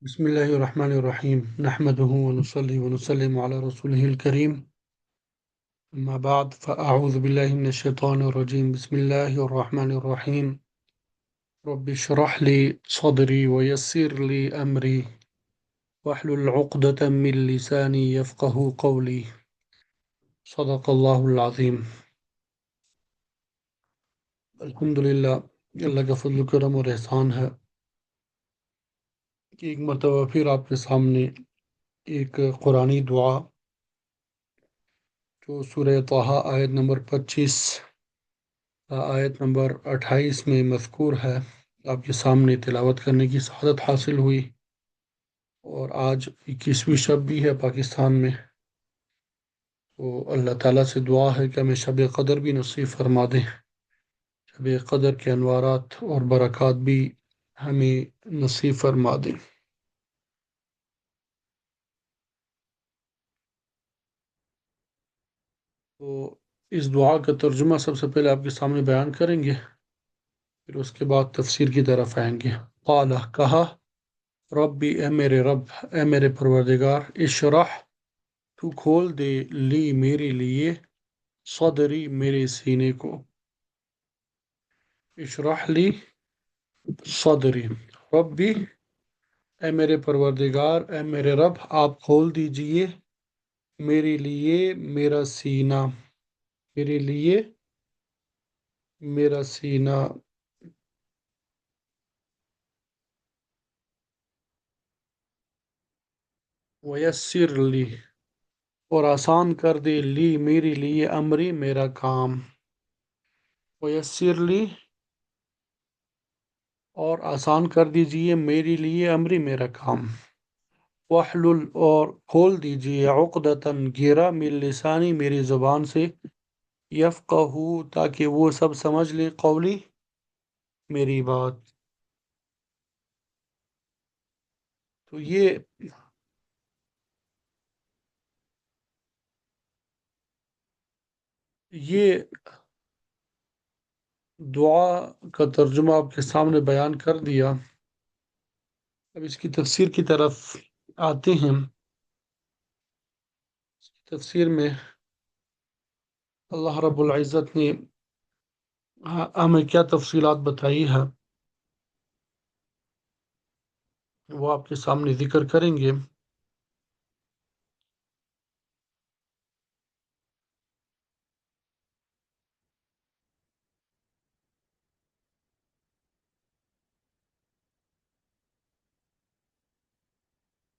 بسم الله الرحمن الرحيم نحمده ونصلي ونسلم على رسوله الكريم أما بعد فأعوذ بالله من الشيطان الرجيم بسم الله الرحمن الرحيم رب اشرح لي صدري ويسر لي أمري واحلل عقدة من لساني يفقه قولي صدق الله العظيم الحمد للہ اللہ کا فضل و کرم اور احسان ہے کہ ایک مرتبہ پھر آپ کے سامنے ایک قرآنی دعا جو سورہ طٰہٰ آیت نمبر 25 آیت نمبر 28 میں مذکور ہے آپ کے سامنے تلاوت کرنے کی سعادت حاصل ہوئی، اور آج 21ویں شب بھی ہے پاکستان میں، تو اللہ تعالیٰ سے دعا ہے کہ ہمیں شب قدر بھی نصیب فرما دیں، شب قدر کے انوارات اور برکات بھی ہمیں نصیب فرما دیں۔ تو اس دعا کا ترجمہ سب سے پہلے آپ کے سامنے بیان کریں گے، پھر اس کے بعد تفسیر کی طرف آئیں گے۔ قال، کہا، ربی، اے میرے رب، اے میرے پروردگار، اشرح، تو کھول دے، لی، میرے لیے، صدری، میرے سینے کو، اشرح لی صدری، ربی، اے میرے پروردگار، اے میرے رب، آپ کھول دیجئے میرے لیے میرا سینہ، میرے لیے میرا سینہ، ویسر لی، اور آسان کر دے، لی، میرے لیے، امری، میرا کام، ویسر لی، اور آسان کر دیجئے میرے لیے، امری، میرا کام، وحلل، اور کھول دیجئے، عقدتاً، گرا، من لسانی، میری زبان سے، یفقہو، تاکہ وہ سب سمجھ لیں، قولی، میری بات۔ تو یہ دعا کا ترجمہ آپ کے سامنے بیان کر دیا، اب اس کی تفسیر کی طرف آتے ہیں۔ اس کی تفسیر میں اللہ رب العزت نے ہمیں کیا تفصیلات بتائی ہے وہ آپ کے سامنے ذکر کریں گے۔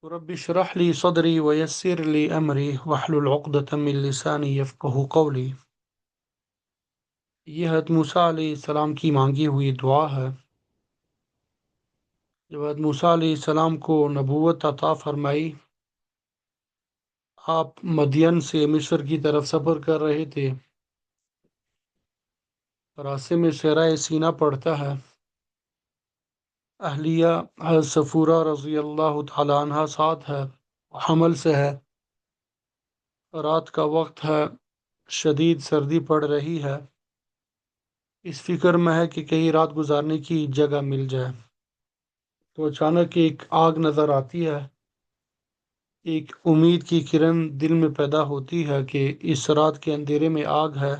رب اشرح لی صدری ویسر لی امری واحلل عقدۃ من لسانی یفقہوا قولی، یہ حضرت موسیٰ علیہ السلام کی مانگی ہوئی دعا ہے۔ جب حضرت موسیٰ علیہ السلام کو نبوت عطا فرمائی، آپ مدین سے مصر کی طرف سفر کر رہے تھے، راستے میں صحرائے سینا پڑتا ہے، اہلیہ حضرت صفورہ رضی اللہ تعالی عنہ ساتھ ہے، حمل سے ہے، رات کا وقت ہے، شدید سردی پڑ رہی ہے، اس فکر میں ہے کہ کہیں رات گزارنے کی جگہ مل جائے، تو اچانک ایک آگ نظر آتی ہے، ایک امید کی کرن دل میں پیدا ہوتی ہے کہ اس رات کے اندھیرے میں آگ ہے،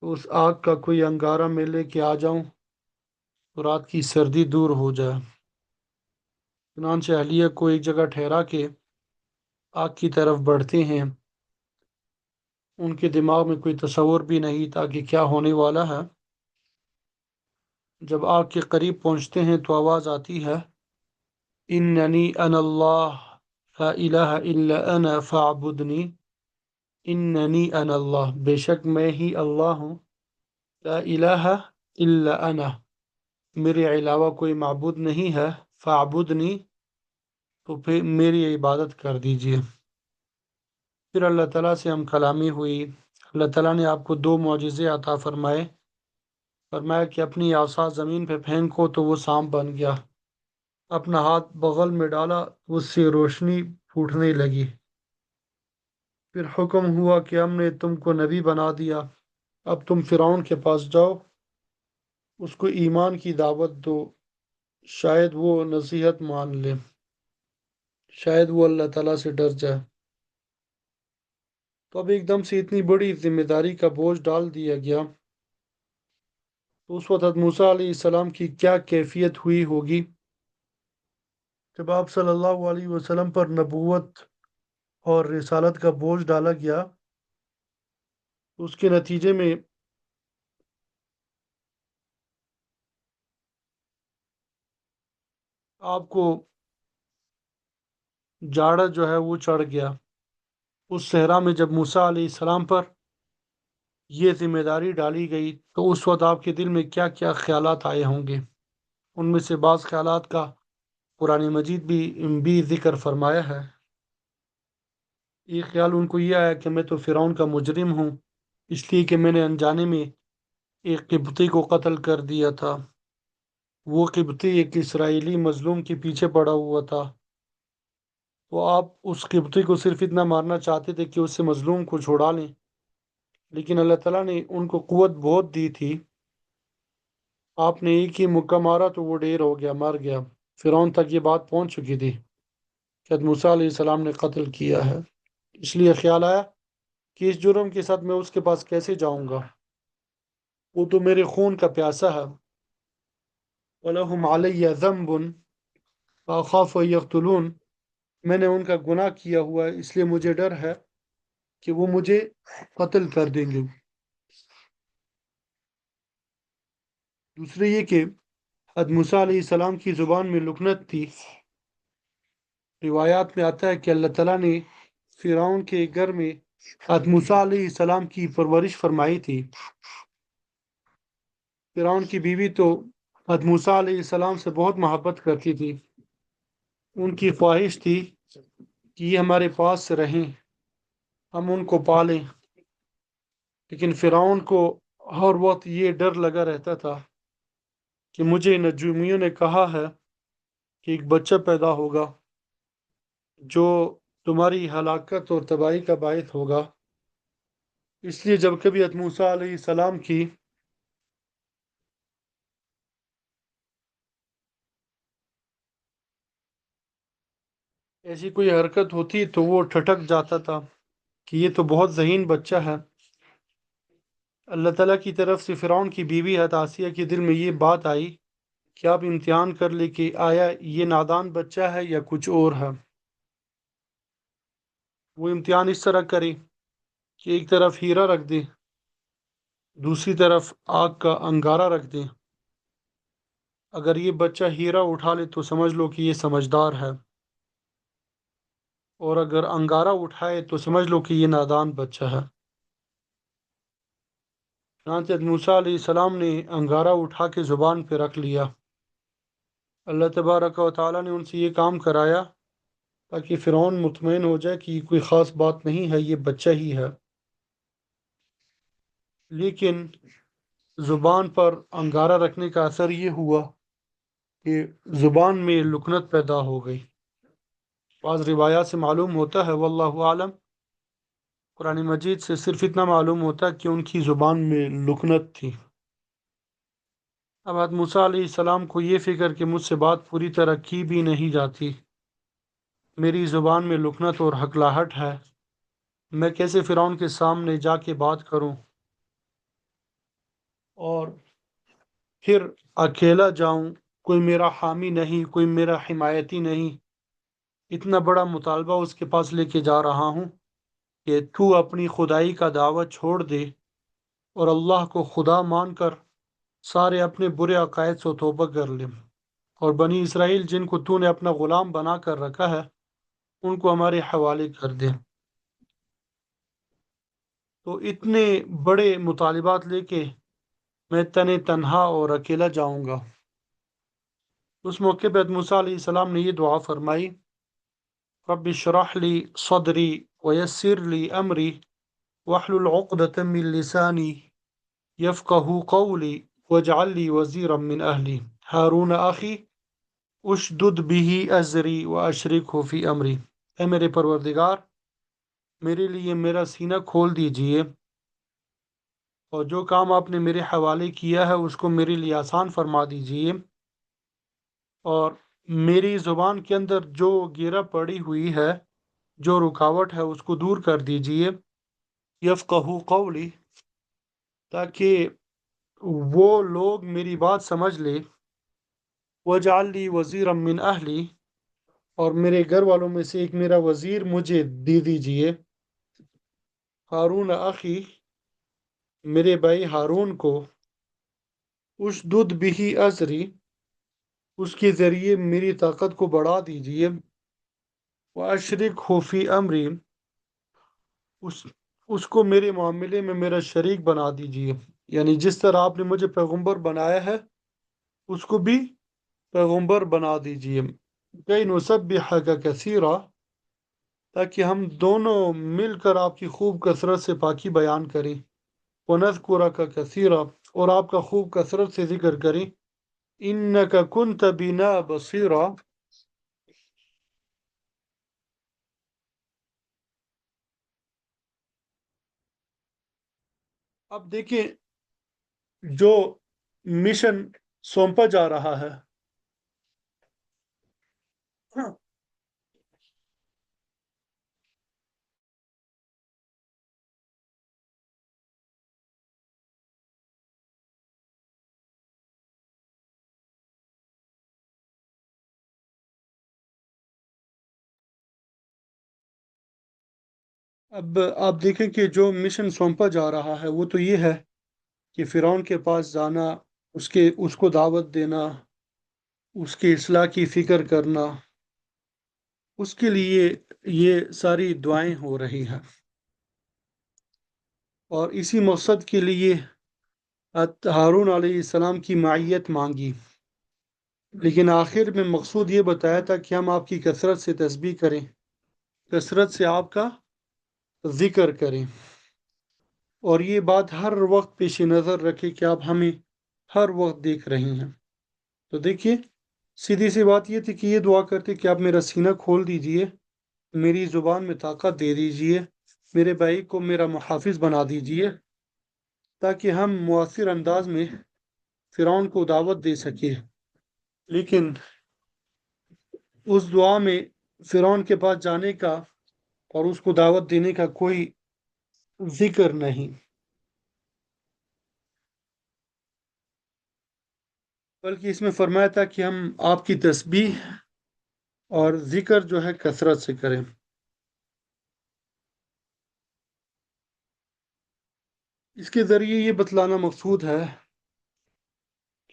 تو اس آگ کا کوئی انگارہ میں لے کے آ جاؤں تو رات کی سردی دور ہو جائے۔ چنانچہ اہلیہ کو ایک جگہ ٹھہرا کے آگ کی طرف بڑھتے ہیں، ان کے دماغ میں کوئی تصور بھی نہیں تھا کہ کیا ہونے والا ہے۔ جب آگ کے قریب پہنچتے ہیں تو آواز آتی ہے، اننی انا اللہ لا الہ الا انا فاعبدنی، اننی انا اللہ، بے شک میں ہی اللہ ہوں، لا الہ الا انا، میرے علاوہ کوئی معبود نہیں ہے، فاعبدنی، تو پھر میری عبادت کر دیجئے۔ پھر اللہ تعالیٰ سے ہم کلامی ہوئی، اللہ تعالیٰ نے آپ کو 2 معجزے عطا فرمائے، فرمایا کہ اپنی عصا زمین پہ پھینکو تو وہ سانپ بن گیا، اپنا ہاتھ بغل میں ڈالا تو اس سے روشنی پھوٹنے لگی، پھر حکم ہوا کہ ہم نے تم کو نبی بنا دیا، اب تم فرعون کے پاس جاؤ، اس کو ایمان کی دعوت دو، شاید وہ نصیحت مان لے، شاید وہ اللہ تعالیٰ سے ڈر جائے۔ تو اب ایک دم سے اتنی بڑی ذمہ داری کا بوجھ ڈال دیا گیا، تو اس وقت موسیٰ علیہ السلام کی کیا کیفیت ہوئی ہوگی جب آپ صلی اللہ علیہ وسلم پر نبوت اور رسالت کا بوجھ ڈالا گیا؟ اس کے نتیجے میں آپ کو جاڑا جو ہے وہ چڑھ گیا۔ اس صحرا میں جب موسیٰ علیہ السلام پر یہ ذمہ داری ڈالی گئی تو اس وقت آپ کے دل میں کیا کیا خیالات آئے ہوں گے؟ ان میں سے بعض خیالات کا قرآن مجید بھی ذکر فرمایا ہے۔ ایک خیال ان کو یہ آیا کہ میں تو فرعون کا مجرم ہوں، اس لیے کہ میں نے انجانے میں ایک قبطی کو قتل کر دیا تھا۔ وہ قبطی ایک اسرائیلی مظلوم کے پیچھے پڑا ہوا تھا، تو آپ اس قبطی کو صرف اتنا مارنا چاہتے تھے کہ اس سے مظلوم کو چھڑا لیں، لیکن اللہ تعالیٰ نے ان کو قوت بہت دی تھی۔ آپ نے ایک ہی مکہ مارا تو وہ ڈھیر ہو گیا، مر گیا۔ فرعون تک یہ بات پہنچ چکی تھی کہ موسیٰ علیہ السلام نے قتل کیا ہے، اس لیے خیال آیا کہ اس جرم کے ساتھ میں اس کے پاس کیسے جاؤں گا؟ وہ تو میرے خون کا پیاسا ہے۔ وَلَهُمْ عَلَيَّ ذَنْبٌ فَأَخَافُ أَن يَقْتُلُونِ، میں نے ان کا گناہ کیا ہوا ہے، اس لیے مجھے ڈر ہے کہ وہ مجھے قتل کر دیں گے۔ دوسرے یہ کہ حضرت موسیٰ علیہ السلام کی زبان میں لکنت تھی۔ روایات میں آتا ہے کہ اللہ تعالیٰ نے فرعون کے گھر میں حضرت موسیٰ علیہ السلام کی پرورش فرمائی تھی۔ فرعون کی بیوی تو حضرت موسیٰ علیہ السلام سے بہت محبت کرتی تھی، ان کی خواہش تھی کہ یہ ہمارے پاس رہیں، ہم ان کو پالیں، لیکن فرعون کو ہر وقت یہ ڈر لگا رہتا تھا کہ مجھے نجومیوں نے کہا ہے کہ ایک بچہ پیدا ہوگا جو تمہاری ہلاکت اور تباہی کا باعث ہوگا۔ اس لیے جب کبھی حضرت موسیٰ علیہ السلام کی ایسی کوئی حرکت ہوتی تو وہ ٹھٹک جاتا تھا کہ یہ تو بہت ذہین بچہ ہے۔ اللہ تعالیٰ کی طرف سے فرعون کی بیوی حضرت آسیہ کے دل میں یہ بات آئی کہ آپ امتحان کر لیں کہ آیا یہ نادان بچہ ہے یا کچھ اور ہے۔ وہ امتحان اس طرح کرے کہ ایک طرف ہیرا رکھ دیں، دوسری طرف آگ کا انگارہ رکھ دیں۔ اگر یہ بچہ ہیرا اٹھا لے تو سمجھ لو کہ یہ سمجھدار ہے، اور اگر انگارہ اٹھائے تو سمجھ لو کہ یہ نادان بچہ ہے۔ چنانچہ موسیٰ علیہ السلام نے انگارہ اٹھا کے زبان پہ رکھ لیا۔ اللہ تبارک و تعالیٰ نے ان سے یہ کام کرایا تاکہ فرعون مطمئن ہو جائے کہ یہ کوئی خاص بات نہیں ہے، یہ بچہ ہی ہے۔ لیکن زبان پر انگارہ رکھنے کا اثر یہ ہوا کہ زبان میں لکنت پیدا ہو گئی۔ بعض روایات سے معلوم ہوتا ہے، واللہ عالم، قرآن مجید سے صرف اتنا معلوم ہوتا ہے کہ ان کی زبان میں لکنت تھی۔ اب حضرت موسیٰ علیہ السلام کو یہ فکر کہ مجھ سے بات پوری طرح کی بھی نہیں جاتی، میری زبان میں لکنت اور ہکلاہٹ ہے، میں کیسے فرعون کے سامنے جا کے بات کروں اور پھر اکیلا جاؤں، کوئی میرا حامی نہیں، کوئی میرا حمایتی نہیں، اتنا بڑا مطالبہ اس کے پاس لے کے جا رہا ہوں کہ تو اپنی خدائی کا دعوت چھوڑ دے اور اللہ کو خدا مان کر سارے اپنے برے عقائد سے توبہ کر لے، اور بنی اسرائیل جن کو تو نے اپنا غلام بنا کر رکھا ہے ان کو ہمارے حوالے کر دے۔ تو اتنے بڑے مطالبات لے کے میں تنہا اور اکیلا جاؤں گا۔ اس موقع پہ موسیٰ علیہ السلام نے یہ دعا فرمائی، رب اشرح لی صدری ویسر لی امری واحلل عقدۃ من لسانی یفقہوا قولی واجعل لی وزیرا من اہلی ہارون اخی اشدد به ازری واشرکہ فی امری۔ اے میرے پروردگار، میرے لیے میرا سینہ کھول دیجئے، اور جو کام آپ نے میرے حوالے کیا ہے اس کو میرے لیے آسان فرما دیجئے، اور میری زبان کے اندر جو گیرا پڑی ہوئی ہے، جو رکاوٹ ہے، اس کو دور کر دیجئے، یفقہوا قولی، تاکہ وہ لوگ میری بات سمجھ لے، وجعل لی وزیرا من اہلی، اور میرے گھر والوں میں سے ایک میرا وزیر مجھے دے دیجئے، ہارون اخی، میرے بھائی ہارون کو، اشدد بھی ازری، اس کے ذریعے میری طاقت کو بڑھا دیجئے، واشرکہ فی امری، اس اس کو میرے معاملے میں میرا شریک بنا دیجئے، یعنی جس طرح آپ نے مجھے پیغمبر بنایا ہے، اس کو بھی پیغمبر بنا دیجئے، کئی نسبحک کثیرا، تاکہ ہم دونوں مل کر آپ کی خوب کثرت سے پاکی بیان کریں، ونذکرک کثیرا، اور آپ کا خوب کثرت سے ذکر کریں، انک کنت بنا بصیرا۔ اب دیکھیں، جو مشن سونپا جا رہا ہے، اب آپ دیکھیں کہ جو مشن سونپا جا رہا ہے وہ تو یہ ہے کہ فرعون کے پاس جانا، اس کو دعوت دینا، اس کی اصلاح کی فکر کرنا، اس کے لیے یہ ساری دعائیں ہو رہی ہیں، اور اسی مقصد کے لیے ہارون علیہ السلام کی معیت مانگی، لیکن آخر میں مقصود یہ بتایا تھا کہ ہم آپ کی کثرت سے تسبیح کریں، کثرت سے آپ کا ذکر کریں، اور یہ بات ہر وقت پیش نظر رکھے کہ آپ ہمیں ہر وقت دیکھ رہی ہیں۔ تو دیکھیے، سیدھی سی بات یہ تھی کہ یہ دعا کرتے کہ آپ میرا سینہ کھول دیجئے، میری زبان میں طاقت دے دیجئے، میرے بھائی کو میرا محافظ بنا دیجئے، تاکہ ہم مؤثر انداز میں فرعون کو دعوت دے سکیں۔ لیکن اس دعا میں فرعون کے پاس جانے کا اور اس کو دعوت دینے کا کوئی ذکر نہیں، بلکہ اس میں فرمایا تھا کہ ہم آپ کی تسبیح اور ذکر جو ہے کثرت سے کریں۔ اس کے ذریعے یہ بتلانا مقصود ہے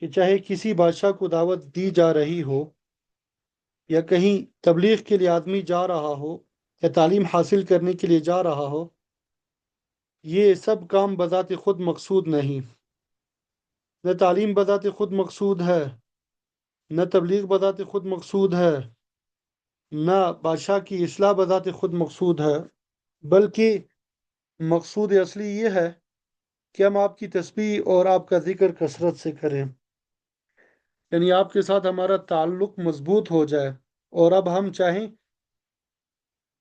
کہ چاہے کسی بادشاہ کو دعوت دی جا رہی ہو، یا کہیں تبلیغ کے لیے آدمی جا رہا ہو، یا تعلیم حاصل کرنے کے لیے جا رہا ہو، یہ سب کام بذات خود مقصود نہیں، نہ تعلیم بذات خود مقصود ہے، نہ تبلیغ بذات خود مقصود ہے، نہ بادشاہ کی اصلاح بذات خود مقصود ہے، بلکہ مقصود اصلی یہ ہے کہ ہم آپ کی تسبیح اور آپ کا ذکر کثرت سے کریں، یعنی آپ کے ساتھ ہمارا تعلق مضبوط ہو جائے، اور اب ہم چاہیں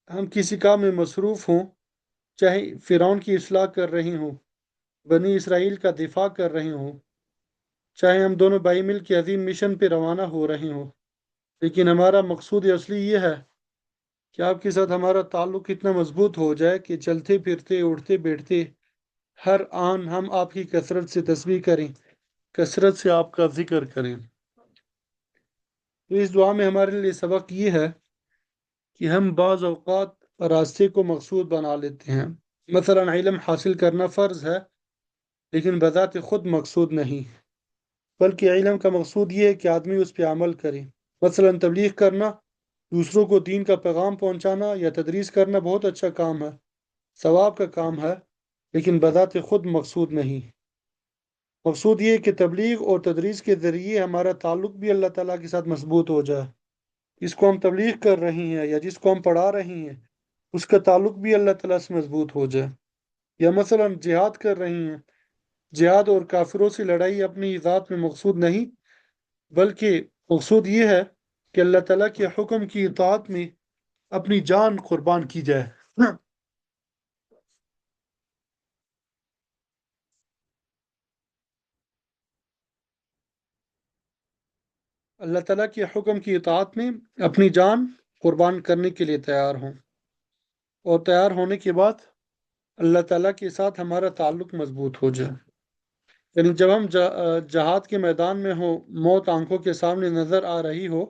ہم کسی کام میں مصروف ہوں، چاہے فرعون کی اصلاح کر رہی ہوں، بنی اسرائیل کا دفاع کر رہی ہوں، چاہے ہم دونوں بھائی مل کے عظیم مشن پہ روانہ ہو رہے ہوں، لیکن ہمارا مقصود اصلی یہ ہے کہ آپ کے ساتھ ہمارا تعلق اتنا مضبوط ہو جائے کہ چلتے پھرتے اٹھتے بیٹھتے ہر آن ہم آپ کی کثرت سے تسبیح کریں، کثرت سے آپ کا ذکر کریں۔ تو اس دعا میں ہمارے لیے سبق یہ ہے کہ ہم بعض اوقات راستے کو مقصود بنا لیتے ہیں، مثلا علم حاصل کرنا فرض ہے، لیکن بذات خود مقصود نہیں، بلکہ علم کا مقصود یہ ہے کہ آدمی اس پہ عمل کرے، مثلا تبلیغ کرنا، دوسروں کو دین کا پیغام پہنچانا یا تدریس کرنا بہت اچھا کام ہے، ثواب کا کام ہے، لیکن بذات خود مقصود نہیں۔ مقصود یہ ہے کہ تبلیغ اور تدریس کے ذریعے ہمارا تعلق بھی اللہ تعالیٰ کے ساتھ مضبوط ہو جائے، جس کو ہم تبلیغ کر رہی ہیں یا جس کو ہم پڑھا رہی ہیں اس کا تعلق بھی اللہ تعالیٰ سے مضبوط ہو جائے، یا مثلا جہاد کر رہی ہیں، جہاد اور کافروں سے لڑائی اپنی ذات میں مقصود نہیں، بلکہ مقصود یہ ہے کہ اللہ تعالیٰ کے حکم کی اطاعت میں اپنی جان قربان کی جائے۔ اللہ تعالیٰ کے حکم کی اطاعت میں اپنی جان قربان کرنے کے لیے تیار ہوں، اور تیار ہونے کے بعد اللہ تعالیٰ کے ساتھ ہمارا تعلق مضبوط ہو جائے۔ یعنی جب ہم جہاد کے میدان میں ہو، موت آنکھوں کے سامنے نظر آ رہی ہو،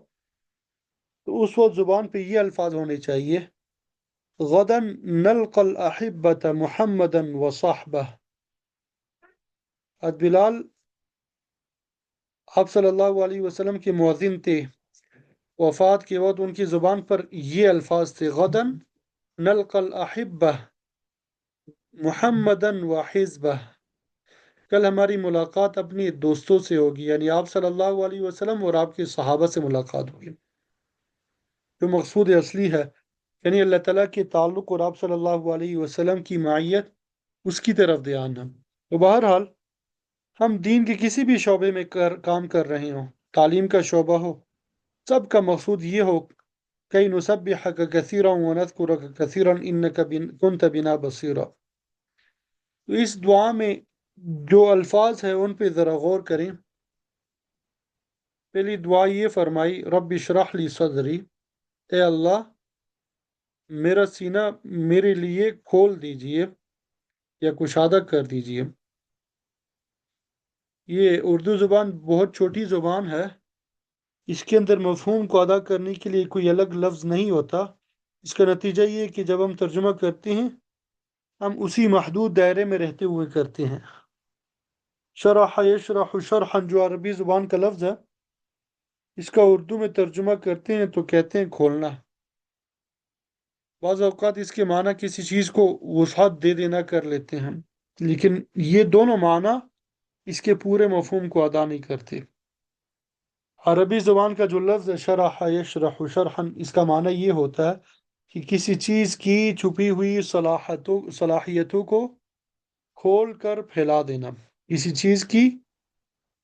تو اس وقت زبان پہ یہ الفاظ ہونے چاہیے: غداً نلقى الأحبة محمدا وصحبه۔ حضرت بلال آپ صلی اللہ علیہ وسلم کے مؤذن تھے، وفات کے وقت ان کی زبان پر یہ الفاظ تھے: غداً نلقى الأحبة محمدا وحزبه۔ کل ہماری ملاقات اپنی دوستوں سے ہوگی، یعنی آپ صلی اللہ علیہ وسلم اور آپ کے صحابہ سے ملاقات ہوگی، جو مقصود اصلی ہے، یعنی اللہ تعالیٰ کے تعلق اور آپ صلی اللہ علیہ وسلم کی معیت، اس کی طرف دھیان ہے۔ تو بہرحال ہم دین کے کسی بھی شعبے میں کام کر رہے ہوں، تعلیم کا شعبہ ہو، سب کا مقصود یہ ہو: کئی نسبحک کثیرا ونذکرک کثیرا انک کنت بنا بصیرا۔ تو اس دعا میں جو الفاظ ہیں ان پہ ذرا غور کریں۔ پہلی دعا یہ فرمائی: رب اشرح لی صدری، اے اللہ میرا سینہ میرے لیے کھول دیجئے یا کشادہ کر دیجئے۔ یہ اردو زبان بہت چھوٹی زبان ہے، اس کے اندر مفہوم کو ادا کرنے کے لیے کوئی الگ لفظ نہیں ہوتا۔ اس کا نتیجہ یہ ہے کہ جب ہم ترجمہ کرتے ہیں، ہم اسی محدود دائرے میں رہتے ہوئے کرتے ہیں۔ شرح یشرح شرحا جو عربی زبان کا لفظ ہے، اس کا اردو میں ترجمہ کرتے ہیں تو کہتے ہیں کھولنا۔ بعض اوقات اس کے معنی کسی چیز کو وسعت دے دینا کر لیتے ہیں، لیکن یہ دونوں معنی اس کے پورے مفہوم کو ادا نہیں کرتے۔ عربی زبان کا جو لفظ ہے شرح یشرح شرحا، اس کا معنی یہ ہوتا ہے کہ کسی چیز کی چھپی ہوئی صلاحیتوں کو کھول کر پھیلا دینا۔ کسی چیز کی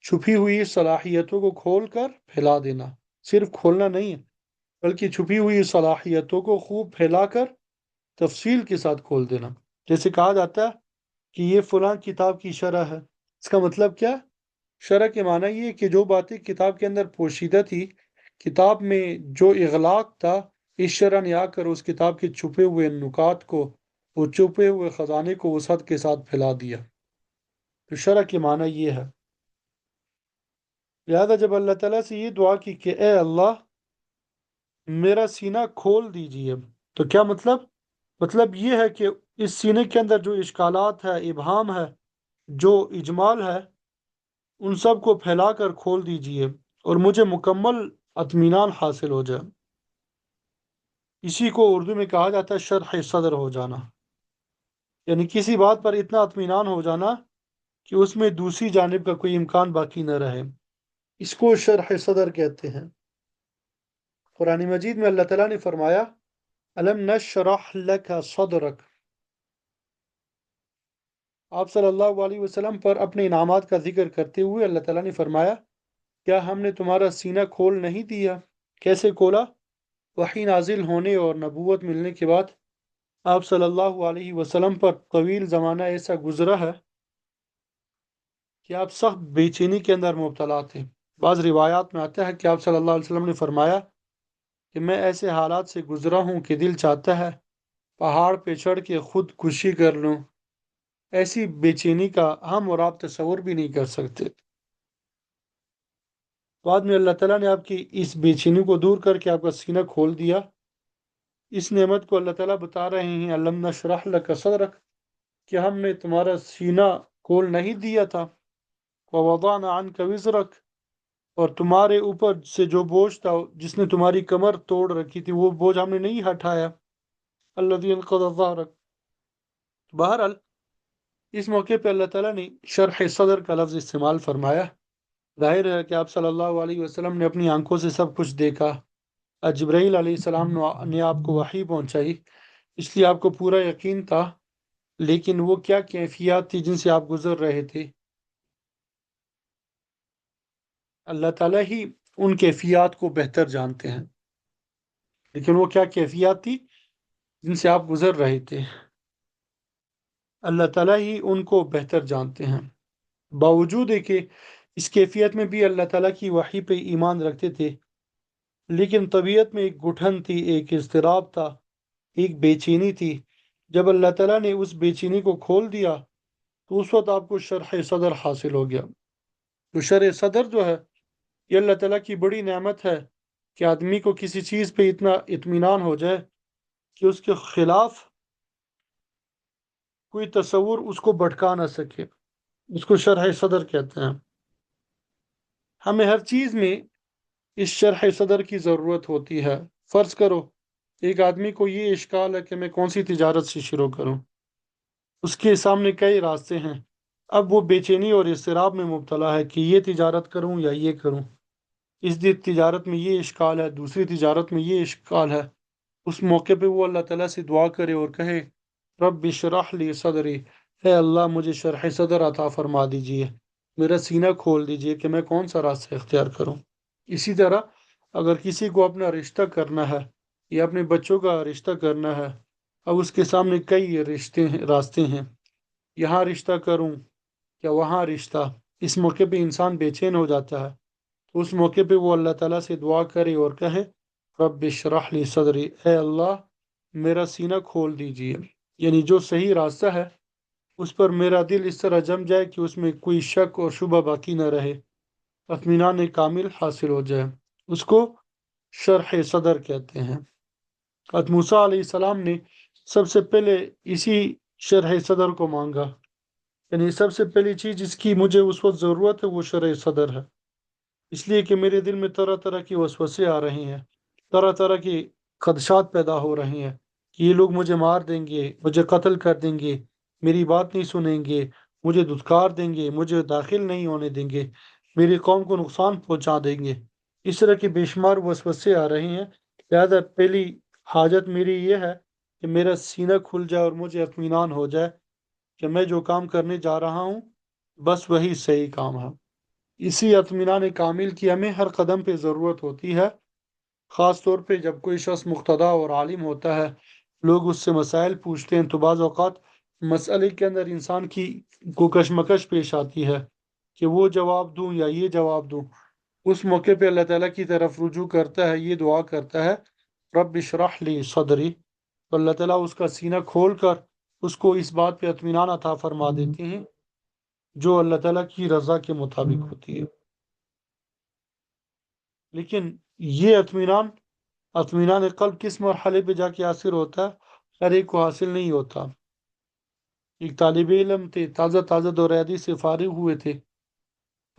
چھپی ہوئی صلاحیتوں کو کھول کر پھیلا دینا، صرف کھولنا نہیں ہے، بلکہ چھپی ہوئی صلاحیتوں کو خوب پھیلا کر تفصیل کے ساتھ کھول دینا۔ جیسے کہا جاتا ہے کہ یہ فلاں کتاب کی شرح ہے، اس کا مطلب کیا؟ شرح کے معنی یہ کہ جو باتیں کتاب کے اندر پوشیدہ تھی، کتاب میں جو اغلاق تھا، اس شرح نے آ کر اس کتاب کے چھپے ہوئے نکات کو، وہ چھپے ہوئے خزانے کو وسعت کے ساتھ پھیلا دیا۔ تو شرح کے معنی یہ ہے۔ لہذا جب اللہ تعالیٰ سے یہ دعا کی کہ اے اللہ میرا سینہ کھول دیجیے، تو کیا مطلب؟ مطلب یہ ہے کہ اس سینے کے اندر جو اشکالات ہے، ابہام ہے، جو اجمال ہے، ان سب کو پھیلا کر کھول دیجیے اور مجھے مکمل اطمینان حاصل ہو جائے۔ اسی کو اردو میں کہا جاتا ہے شرح صدر ہو جانا، یعنی کسی بات پر اتنا اطمینان ہو جانا کہ اس میں دوسری جانب کا کوئی امکان باقی نہ رہے، اس کو شرح صدر کہتے ہیں۔ قرآن مجید میں اللہ تعالیٰ نے فرمایا: الم نشرح لک صدرک۔ آپ صلی اللہ علیہ وسلم پر اپنے انعامات کا ذکر کرتے ہوئے اللہ تعالیٰ نے فرمایا: کیا ہم نے تمہارا سینہ کھول نہیں دیا؟ کیسے کھولا؟ وحی نازل ہونے اور نبوت ملنے کے بعد آپ صلی اللہ علیہ وسلم پر طویل زمانہ ایسا گزرا ہے کہ آپ سخت بے چینی کے اندر مبتلا تھے۔ بعض روایات میں آتا ہے کہ آپ صلی اللہ علیہ وسلم نے فرمایا کہ میں ایسے حالات سے گزرا ہوں کہ دل چاہتا ہے پہاڑ پہ چڑھ کے خود کشی کر لوں۔ ایسی بے چینی کا ہم اور آپ تصور بھی نہیں کر سکتے۔ بعد میں اللہ تعالیٰ نے آپ کی اس بے چینی کو دور کر کے آپ کا سینہ کھول دیا۔ اس نعمت کو اللہ تعالیٰ بتا رہے ہیں: الم نشرح لک صدرک، کہ ہم نے تمہارا سینہ کھول نہیں دیا تھا۔ ووضعنا عنک وزرک، اور تمہارے اوپر سے جو بوجھ تھا جس نے تمہاری کمر توڑ رکھی تھی، وہ بوجھ ہم نے نہیں ہٹایا۔ الذی انقض ظہرک۔ بہرحال اس موقع پہ اللہ تعالیٰ نے شرح صدر کا لفظ استعمال فرمایا۔ ظاہر ہے کہ آپ صلی اللہ علیہ وسلم نے اپنی آنکھوں سے سب کچھ دیکھا۔ جبرائیل علیہ السلام نے آپ کو وحی پہنچائی، اس لیے آپ کو پورا یقین تھا، لیکن وہ کیا کیفیات تھی جن سے آپ گزر رہے تھے، اللہ تعالیٰ ہی ان کیفیات کو بہتر جانتے ہیں، لیکن وہ کیا کیفیات تھی جن سے آپ گزر رہے تھے، اللہ تعالیٰ ہی ان کو بہتر جانتے ہیں۔ باوجود ہے کہ اس کیفیت میں بھی اللہ تعالیٰ کی وحی پہ ایمان رکھتے تھے، لیکن طبیعت میں ایک گٹھن تھی، ایک اضطراب تھا، ایک بے چینی تھی۔ جب اللہ تعالیٰ نے اس بے چینی کو کھول دیا تو اس وقت آپ کو شرح صدر حاصل ہو گیا۔ تو شرح صدر جو ہے یہ اللہ تعالیٰ کی بڑی نعمت ہے کہ آدمی کو کسی چیز پہ اتنا اطمینان ہو جائے کہ اس کے خلاف کوئی تصور اس کو بھٹکا نہ سکے۔ اس کو شرح صدر کہتے ہیں۔ ہمیں ہر چیز میں اس شرح صدر کی ضرورت ہوتی ہے۔ فرض کرو ایک آدمی کو یہ اشکال ہے کہ میں کون سی تجارت سے شروع کروں، اس کے سامنے کئی راستے ہیں، اب وہ بے چینی اور اضطراب میں مبتلا ہے کہ یہ تجارت کروں یا یہ کروں، اس تجارت میں یہ اشکال ہے، دوسری تجارت میں یہ اشکال ہے۔ اس موقع پہ وہ اللہ تعالیٰ سے دعا کرے اور کہے رب اشرح لی صدری، اے اللہ مجھے شرح صدر عطا فرما دیجئے، میرا سینہ کھول دیجئے کہ میں کون سا راستہ اختیار کروں۔ اسی طرح اگر کسی کو اپنا رشتہ کرنا ہے یا اپنے بچوں کا رشتہ کرنا ہے، اب اس کے سامنے کئی راستے ہیں، یہاں رشتہ کروں یا وہاں رشتہ، اس موقع پہ انسان بے چین ہو جاتا ہے۔ تو اس موقع پہ وہ اللہ تعالیٰ سے دعا کرے اور کہے رب اشرح لی صدری، اے اللہ میرا سینہ کھول دیجئے، یعنی جو صحیح راستہ ہے اس پر میرا دل اس طرح جم جائے کہ اس میں کوئی شک اور شبہ باقی نہ رہے، اطمینان کامل حاصل ہو جائے۔ اس کو شرح صدر کہتے ہیں۔ حضرت موسیٰ علیہ السلام نے سب سے پہلے اسی شرح صدر کو مانگا، یعنی سب سے پہلی چیز جس کی مجھے اس وقت ضرورت ہے وہ شرح صدر ہے، اس لیے کہ میرے دل میں طرح طرح کی وسوسے آ رہے ہیں، طرح طرح کی خدشات پیدا ہو رہے ہیں کہ یہ لوگ مجھے مار دیں گے، مجھے قتل کر دیں گے، میری بات نہیں سنیں گے، مجھے دھتکار دیں گے، مجھے داخل نہیں ہونے دیں گے، میری قوم کو نقصان پہنچا دیں گے۔ اس طرح کے بے شمار وسوسے آ رہے ہیں، لہذا پہلی حاجت میری یہ ہے کہ میرا سینہ کھل جائے اور مجھے اطمینان ہو جائے کہ میں جو کام کرنے جا رہا ہوں بس وہی صحیح کام ہے۔ اسی اطمینان کامل کی ہمیں ہر قدم پہ ضرورت ہوتی ہے، خاص طور پہ جب کوئی شخص مقتدی اور عالم ہوتا ہے، لوگ اس سے مسائل پوچھتے ہیں تو بعض اوقات مسئلے کے اندر انسان کی کو کشمکش پیش آتی ہے کہ وہ جواب دوں یا یہ جواب دوں۔ اس موقع پہ اللہ تعالیٰ کی طرف رجوع کرتا ہے، یہ دعا کرتا ہے رب اشرح لی صدری، تو اللہ تعالیٰ اس کا سینہ کھول کر اس کو اس بات پہ اطمینان عطا فرما دیتے ہیں جو اللہ تعالیٰ کی رضا کے مطابق ہوتی ہے۔ لیکن یہ اطمینان قلب کس مرحلے پہ جا کے حاصل ہوتا ہے؟ ہر ایک کو حاصل نہیں ہوتا۔ ایک طالب علم تھے، تازہ تازہ دورادی سے فارغ ہوئے تھے،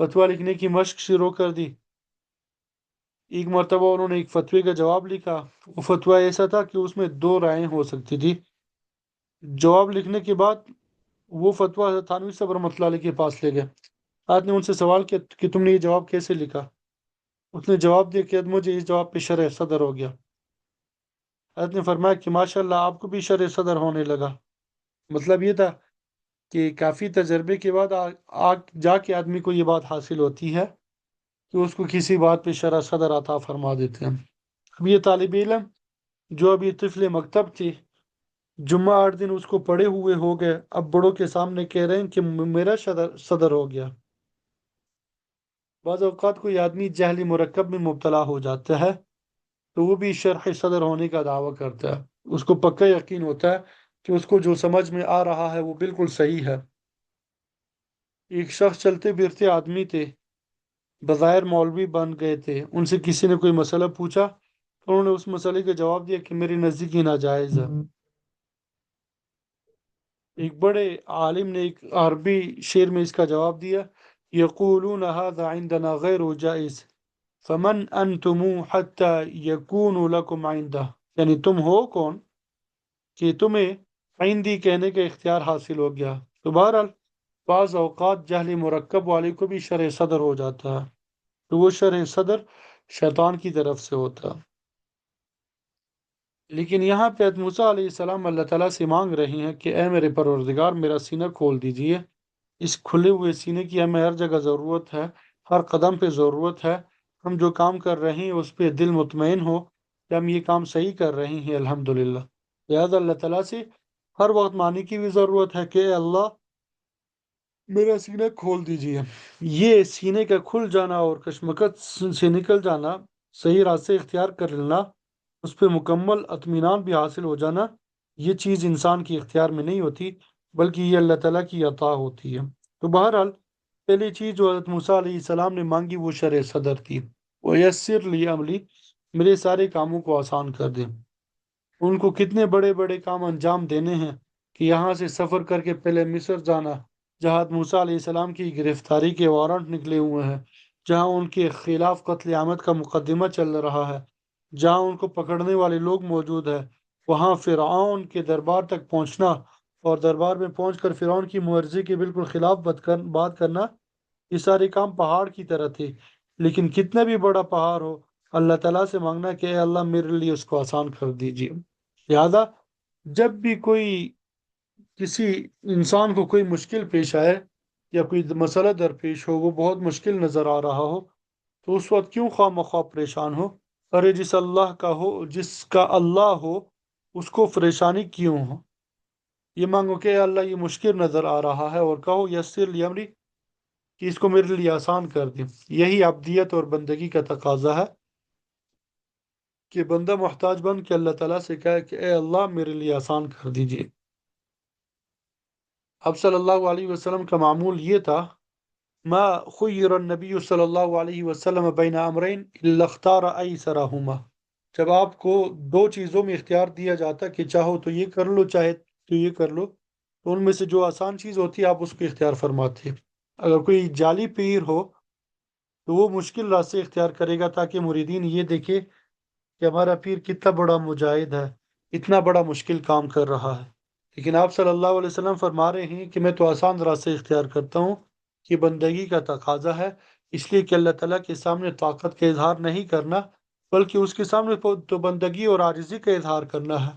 فتویٰ لکھنے کی مشق شروع کر دی۔ ایک مرتبہ انہوں نے ایک فتوے کا جواب لکھا، وہ فتویٰ ایسا تھا کہ اس میں دو رائیں ہو سکتی تھی۔ جواب لکھنے کے بعد وہ فتویٰ تھانوی صبر رحمۃ اللہ علیہ کے پاس لے گئے۔ آج نے ان سے سوال کیا کہ تم نے یہ جواب کیسے لکھا؟ اس نے جواب دیا کہ مجھے اس جواب پہ شرح صدر ہو گیا۔ حضرت نے فرمایا کہ ماشاء اللہ آپ کو بھی شرح صدر ہونے لگا۔ مطلب یہ تھا کہ کافی تجربے کے بعد جا کے آدمی کو یہ بات حاصل ہوتی ہے کہ اس کو کسی بات پہ شرح صدر عطا فرما دیتے ہیں۔ اب یہ طالب علم جو ابھی طفل مکتب تھے، جمعہ 8 دن اس کو پڑھے ہوئے ہو گئے، اب بڑوں کے سامنے کہہ رہے ہیں کہ میرا صدر ہو گیا۔ بعض اوقات کوئی آدمی جہل مرکب میں مبتلا ہو جاتا ہے تو وہ بھی شرح صدر ہونے کا دعویٰ کرتا ہے، اس کو پکا یقین ہوتا ہے کہ اس کو جو سمجھ میں آ رہا ہے وہ بالکل صحیح ہے۔ ایک شخص چلتے پھرتے آدمی تھے، بظاہر مولوی بن گئے تھے، ان سے کسی نے کوئی مسئلہ پوچھا تو انہوں نے اس مسئلے کا جواب دیا کہ میری نزدیک یہ ناجائز ہے۔ ایک بڑے عالم نے ایک عربی شعر میں اس کا جواب دیا، یقولون هذا عندنا غیر جائز فمن انتم حتى يكون لكم عنده، یعنی تم ہو کون کہ تمہیں عندی کہنے کا اختیار حاصل ہو گیا۔ تو بہرحال بعض اوقات جہل مرکب والے کو بھی شرح صدر ہو جاتا ہے، تو وہ شرح صدر شیطان کی طرف سے ہوتا ہے۔ لیکن یہاں پہ موسیٰ علیہ السلام اللہ تعالیٰ سے مانگ رہے ہیں کہ اے میرے پروردگار میرا سینہ کھول دیجئے۔ اس کھلے ہوئے سینے کی ہمیں ہر جگہ ضرورت ہے، ہر قدم پہ ضرورت ہے۔ ہم جو کام کر رہے ہیں اس پہ دل مطمئن ہو کہ ہم یہ کام صحیح کر رہے ہیں الحمدللہ۔ لہذا اللہ تعالیٰ سے ہر وقت ماننے کی بھی ضرورت ہے کہ اے اللہ میرا سینہ کھول دیجیے۔ یہ سینے کا کھل جانا اور کشمکش سے نکل جانا، صحیح راستے اختیار کر لینا، اس پہ مکمل اطمینان بھی حاصل ہو جانا، یہ چیز انسان کی اختیار میں نہیں ہوتی، بلکہ یہ اللہ تعالیٰ کی عطا ہوتی ہے۔ تو بہرحال پہلی چیز جو حضرت موسیٰ علیہ السلام نے مانگی وہ شرع صدر تھی، وَيَسِّرْ لِي أَمْرِي، میرے سارے کاموں کو آسان کر دیں۔ ان کو کتنے بڑے بڑے کام انجام دینے ہیں کہ یہاں سے سفر کر کے پہلے مصر جانا، جہاں موسیٰ علیہ السلام کی گرفتاری کے وارنٹ نکلے ہوئے ہیں، جہاں ان کے خلاف قتل عامد کا مقدمہ چل رہا ہے، جہاں ان کو پکڑنے والے لوگ موجود ہیں، وہاں فرعون کے دربار تک پہنچنا اور دربار میں پہنچ کر فرعون کی مرضی کے بالکل خلاف بات کرنا، یہ سارے کام پہاڑ کی طرح تھے۔ لیکن کتنا بھی بڑا پہاڑ ہو، اللہ تعالیٰ سے مانگنا کہ اے اللہ میرے لیے اس کو آسان کر دیجیے۔ لہذا جب بھی کوئی کسی انسان کو کوئی مشکل پیش آئے یا کوئی مسئلہ درپیش ہو، وہ بہت مشکل نظر آ رہا ہو، تو اس وقت کیوں خواہ مخواہ پریشان ہو؟ ارے جس کا اللہ ہو اس کو پریشانی کیوں ہو؟ یہ مانگو کہ اے اللہ یہ مشکل نظر آ رہا ہے، اور کہو یسر لی امری، کہ اس کو میرے لیے آسان کر دیں۔ یہی عبدیت اور بندگی کا تقاضا ہے کہ بندہ محتاج بن کے اللہ تعالیٰ سے کہے کہ اے اللہ میرے لیے آسان کر دیجیے۔ اب صلی اللہ علیہ وسلم کا معمول یہ تھا، ما خیر النبی صلی اللہ علیہ وسلم بین امرین الا اختار ایسرہما، جب آپ کو دو چیزوں میں اختیار دیا جاتا کہ چاہو تو یہ کر لو، چاہے تو یہ کر لو، تو ان میں سے جو آسان چیز ہوتی ہے آپ اس کو اختیار فرماتے۔ اگر کوئی جعلی پیر ہو تو وہ مشکل راستے اختیار کرے گا تاکہ مریدین یہ دیکھے کہ ہمارا پیر کتنا بڑا مجاہد ہے، اتنا بڑا مشکل کام کر رہا ہے۔ لیکن آپ صلی اللہ علیہ وسلم فرما رہے ہیں کہ میں تو آسان راستے اختیار کرتا ہوں، کہ بندگی کا تقاضا ہے، اس لیے کہ اللہ تعالیٰ کے سامنے طاقت کا اظہار نہیں کرنا، بلکہ اس کے سامنے تو بندگی اور عاجزی کا اظہار کرنا ہے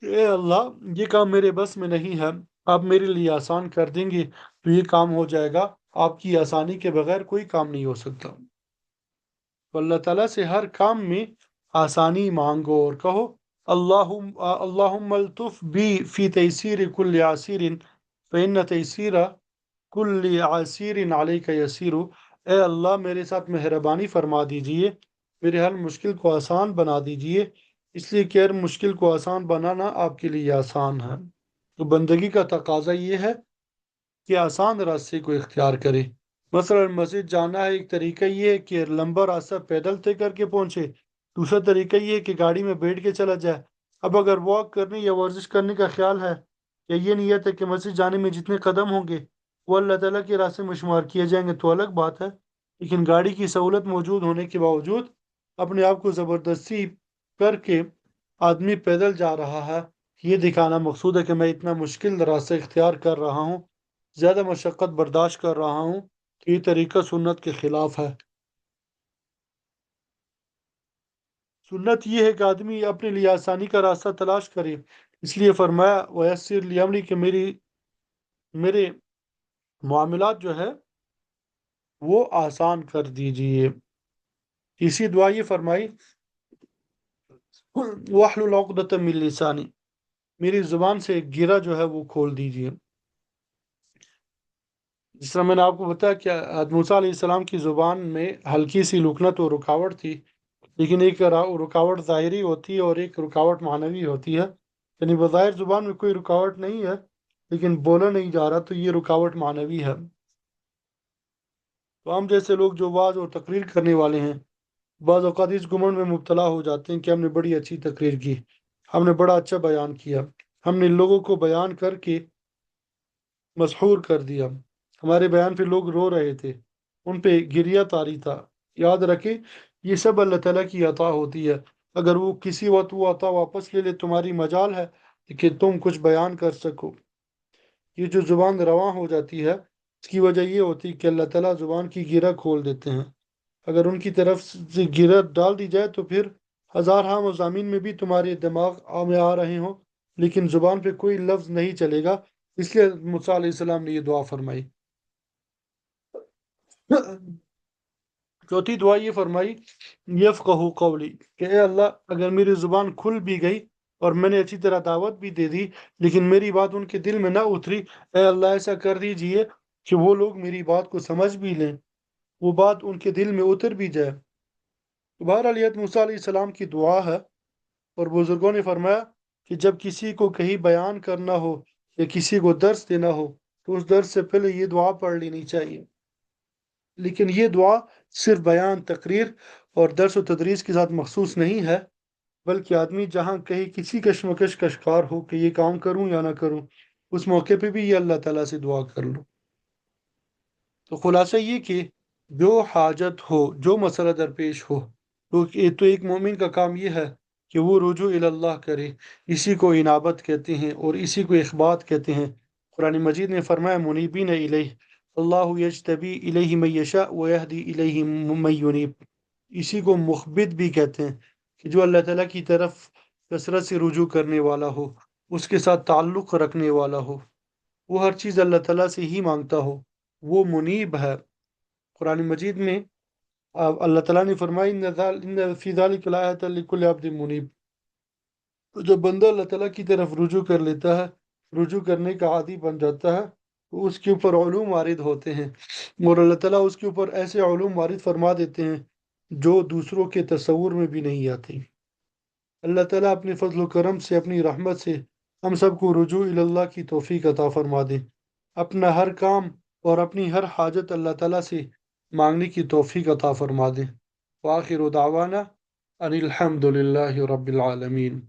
کہ اے اللہ یہ کام میرے بس میں نہیں ہے، آپ میرے لیے آسان کر دیں گے تو یہ کام ہو جائے گا، آپ کی آسانی کے بغیر کوئی کام نہیں ہو سکتا۔ تو اللہ تعالیٰ سے ہر کام میں آسانی مانگو اور کہو اللہم الطف بی فی تیسیر کل عسیر فإن تیسیر کل عسیر علیک یسیر، اے اللہ میرے ساتھ مہربانی فرما دیجئے، میرے ہر مشکل کو آسان بنا دیجئے، اس لیے کہ ہر مشکل کو آسان بنانا آپ کے لیے آسان ہے۔ تو بندگی کا تقاضا یہ ہے کہ آسان راستے کو اختیار کرے۔ مثلا مسجد جانا ہے، ایک طریقہ یہ ہے کہ لمبا راستہ پیدل طے کر کے پہنچے، دوسرا طریقہ یہ ہے کہ گاڑی میں بیٹھ کے چلا جائے۔ اب اگر واک کرنے یا ورزش کرنے کا خیال ہے یا یہ نیت ہے کہ مسجد جانے میں جتنے قدم ہوں گے وہ اللہ تعالیٰ کے راستے میں شمار کیے جائیں گے تو الگ بات ہے، لیکن گاڑی کی سہولت موجود ہونے کے باوجود اپنے آپ کو زبردستی کر کے آدمی پیدل جا رہا ہے، یہ دکھانا مقصود ہے کہ میں اتنا مشکل راستہ اختیار کر رہا ہوں، زیادہ مشقت برداشت کر رہا ہوں، تو یہ طریقہ سنت کے خلاف ہے۔ سنت یہ ہے کہ آدمی اپنے لیے آسانی کا راستہ تلاش کرے، اس لیے فرمایا ویسر لی امری کہ میرے معاملات جو ہے وہ آسان کر دیجئے۔ اسی دعا یہ فرمائی وَاحْلُلْ عُقْدَةً مِّن لِّسَانِي، میری زبان سے ایک گرہ جو ہے وہ کھول دیجئے۔ جس طرح میں نے آپ کو بتایا کہ حضرت موسیٰ علیہ السلام کی زبان میں ہلکی سی لکنت و رکاوٹ تھی، لیکن ایک رکاوٹ ظاہری ہوتی ہے اور ایک رکاوٹ معنوی ہوتی ہے، یعنی بظاہر زبان میں کوئی رکاوٹ نہیں ہے لیکن بولا نہیں جا رہا، تو یہ رکاوٹ معنوی ہے۔ تو ہم جیسے لوگ جو واعظ اور تقریر کرنے والے ہیں، بعض اوقات اس گمنڈ میں مبتلا ہو جاتے ہیں کہ ہم نے بڑی اچھی تقریر کی، ہم نے بڑا اچھا بیان کیا، ہم نے لوگوں کو بیان کر کے مسحور کر دیا، ہمارے بیان پہ لوگ رو رہے تھے، ان پہ گریہ طاری تھا۔ یاد رکھیں یہ سب اللہ تعالیٰ کی عطا ہوتی ہے، اگر وہ کسی وقت وہ عطا واپس لے لے تمہاری مجال ہے کہ تم کچھ بیان کر سکو۔ یہ جو زبان رواں ہو جاتی ہے اس کی وجہ یہ ہوتی ہے کہ اللہ تعالیٰ زبان کی گرہ کھول دیتے ہیں، اگر ان کی طرف سے گرہ ڈال دی جائے تو پھر ہزار ہاں مضامین میں بھی تمہارے دماغ میں آ رہے ہوں لیکن زبان پہ کوئی لفظ نہیں چلے گا، اس لیے موسیٰ علیہ السلام نے یہ دعا فرمائی۔ چوتھی دعا یہ فرمائی یفقہوا قولی، کہ اے اللہ اگر میری زبان کھل بھی گئی اور میں نے اچھی طرح دعوت بھی دے دی، لیکن میری بات ان کے دل میں نہ اتری، اے اللہ ایسا کر دیجئے کہ وہ لوگ میری بات کو سمجھ بھی لیں، وہ بات ان کے دل میں اتر بھی جائے۔ تو بہرحال یہ موسیٰ علیہ السلام کی دعا ہے، اور بزرگوں نے فرمایا کہ جب کسی کو کہیں بیان کرنا ہو یا کسی کو درس دینا ہو تو اس درس سے پہلے یہ دعا پڑھ لینی چاہیے۔ لیکن یہ دعا صرف بیان، تقریر اور درس و تدریس کے ساتھ مخصوص نہیں ہے، بلکہ آدمی جہاں کہیں کسی کشمکش کا شکار ہو کہ یہ کام کروں یا نہ کروں، اس موقع پہ بھی یہ اللہ تعالیٰ سے دعا کر لو۔ تو خلاصہ یہ کہ جو حاجت ہو، جو مسئلہ درپیش ہو، تو ایک مومن کا کام یہ ہے کہ وہ رجوع اللہ کرے۔ اسی کو انابت کہتے ہیں اور اسی کو اخبات کہتے ہیں۔ قرآن مجید نے فرمایا منیبین الیہ، اللہ یجتبی الیہ من یشاء ویہدی الیہ من ینیب۔ اسی کو مخبت بھی کہتے ہیں، کہ جو اللہ تعالیٰ کی طرف کثرت سے رجوع کرنے والا ہو، اس کے ساتھ تعلق رکھنے والا ہو، وہ ہر چیز اللہ تعالیٰ سے ہی مانگتا ہو، وہ منیب ہے۔ قرآن مجید میں اللہ تعالیٰ نے فرمایا ان فی ذلک لآیۃ لکل عبد منیب۔ تو جب بندہ اللہ تعالیٰ کی طرف رجوع کر لیتا ہے، رجوع کرنے کا عادی بن جاتا ہے، تو اس کے اوپر علوم وارد ہوتے ہیں، اور اللہ تعالیٰ اس کے اوپر ایسے علوم وارد فرما دیتے ہیں جو دوسروں کے تصور میں بھی نہیں آتی۔ اللہ تعالیٰ اپنے فضل و کرم سے، اپنی رحمت سے ہم سب کو رجوع اللہ کی توفیق عطا فرما دے، اپنا ہر کام اور اپنی ہر حاجت اللہ تعالیٰ سے مانگنے کی توفیق عطا فرما دے۔ وآخر دعوانا ان الحمد للہ رب العالمین۔